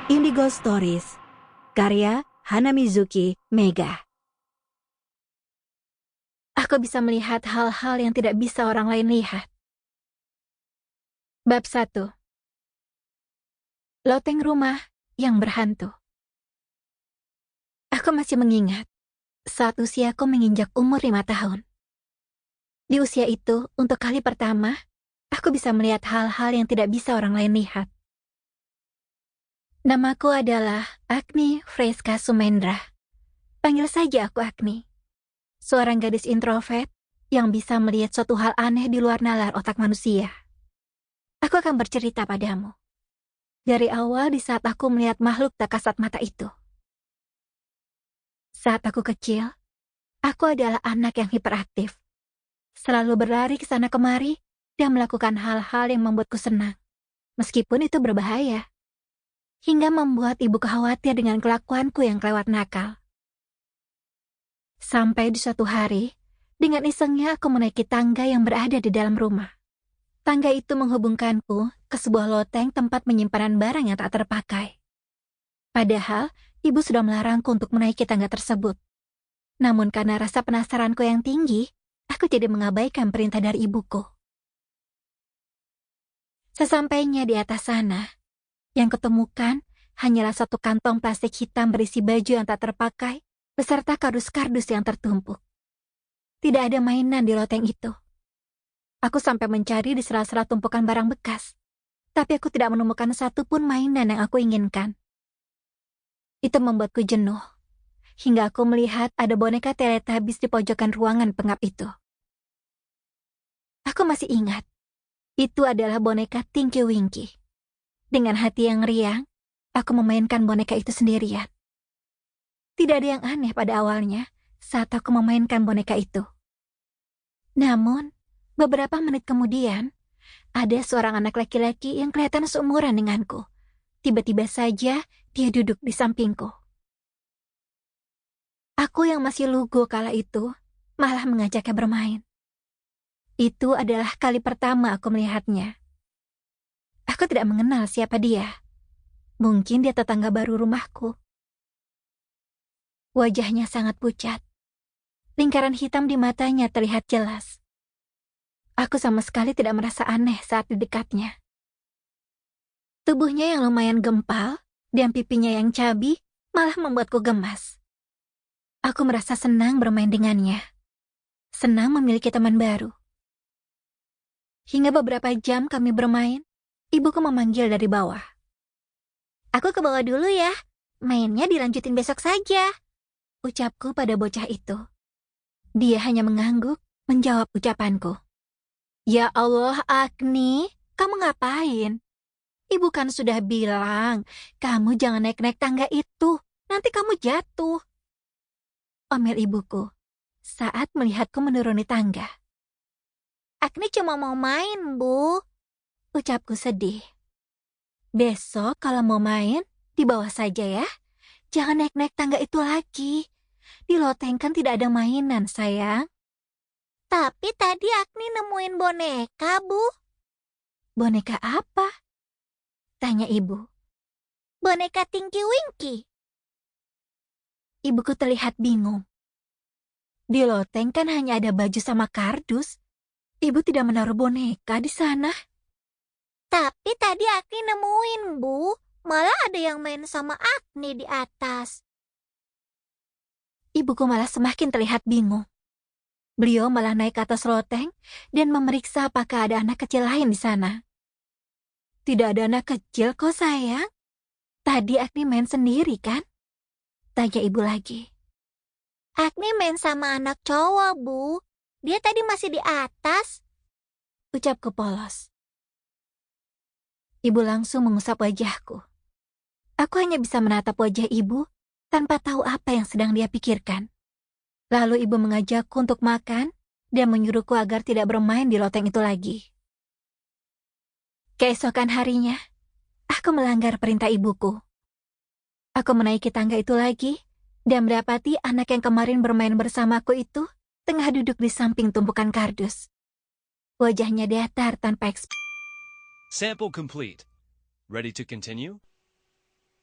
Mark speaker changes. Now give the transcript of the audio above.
Speaker 1: Indigo Stories, karya Hanamizuki Mega. Aku bisa melihat hal-hal yang tidak bisa orang lain lihat. Bab 1. Loteng rumah yang berhantu. Aku masih mengingat saat usiaku menginjak umur 5 tahun. Di usia itu, untuk kali pertama, aku bisa melihat hal-hal yang tidak bisa orang lain lihat. Namaku adalah Agni Freska Sumendra. Panggil saja aku Agni. Seorang gadis introvert yang bisa melihat suatu hal aneh di luar nalar otak manusia. Aku akan bercerita padamu. Dari awal di saat aku melihat makhluk tak kasat mata itu. Saat aku kecil, aku adalah anak yang hiperaktif. Selalu berlari ke sana kemari dan melakukan hal-hal yang membuatku senang. Meskipun itu berbahaya. Hingga membuat ibu khawatir dengan kelakuanku yang kelewat nakal. Sampai di suatu hari, dengan isengnya aku menaiki tangga yang berada di dalam rumah. Tangga itu menghubungkanku ke sebuah loteng tempat penyimpanan barang yang tak terpakai. Padahal, ibu sudah melarangku untuk menaiki tangga tersebut. Namun karena rasa penasaranku yang tinggi, aku jadi mengabaikan perintah dari ibuku. Sesampainya di atas sana, yang kutemukan hanyalah satu kantong plastik hitam berisi baju yang tak terpakai, beserta kardus-kardus yang tertumpuk. Tidak ada mainan di loteng itu. Aku sampai mencari di sela-sela tumpukan barang bekas, tapi aku tidak menemukan satupun mainan yang aku inginkan. Itu membuatku jenuh, hingga aku melihat ada boneka Teletubbies di pojokan ruangan pengap itu. Aku masih ingat, itu adalah boneka Tinky Winky. Dengan hati yang riang, aku memainkan boneka itu sendirian. Tidak ada yang aneh pada awalnya saat aku memainkan boneka itu. Namun, beberapa menit kemudian, ada seorang anak laki-laki yang kelihatan seumuran denganku. Tiba-tiba saja, dia duduk di sampingku. Aku yang masih lugu kala itu, malah mengajaknya bermain. Itu adalah kali pertama aku melihatnya. Aku tidak mengenal siapa dia. Mungkin dia tetangga baru rumahku. Wajahnya sangat pucat. Lingkaran hitam di matanya terlihat jelas. Aku sama sekali tidak merasa aneh saat di dekatnya. Tubuhnya yang lumayan gempal dan pipinya yang cabi malah membuatku gemas. Aku merasa senang bermain dengannya. Senang memiliki teman baru. Hingga beberapa jam kami bermain, ibuku memanggil dari bawah. Aku ke bawah dulu ya, mainnya dilanjutin besok saja, ucapku pada bocah itu. Dia hanya mengangguk, menjawab ucapanku. Ya Allah, Agni, kamu ngapain? Ibu kan sudah bilang, kamu jangan naik-naik tangga itu, nanti kamu jatuh. Omel ibuku, saat melihatku menuruni tangga. Agni cuma mau main, Bu, ucapku sedih. Besok kalau mau main, di bawah saja ya. Jangan naik-naik tangga itu lagi. Di loteng kan tidak ada mainan, sayang. Tapi tadi Agni nemuin boneka, Bu. Boneka apa? Tanya ibu. Boneka Tinky Winky. Ibuku terlihat bingung. Di loteng kan hanya ada baju sama kardus. Ibu tidak menaruh boneka di sana. Tapi tadi Agni nemuin, Bu. Malah ada yang main sama Agni di atas. Ibuku malah semakin terlihat bingung. Beliau malah naik ke atas loteng dan memeriksa apakah ada anak kecil lain di sana. Tidak ada anak kecil kok, sayang. Tadi Agni main sendiri kan? Tanya ibu lagi. Agni main sama anak cowok, Bu. Dia tadi masih di atas. Ucapku polos. Ibu langsung mengusap wajahku. Aku hanya bisa menatap wajah ibu tanpa tahu apa yang sedang dia pikirkan. Lalu ibu mengajakku untuk makan dan menyuruhku agar tidak bermain di loteng itu lagi. Keesokan harinya, aku melanggar perintah ibuku. Aku menaiki tangga itu lagi dan mendapati anak yang kemarin bermain bersamaku itu tengah duduk di samping tumpukan kardus. Wajahnya datar tanpa ekspresi.
Speaker 2: Sample complete. Ready to continue?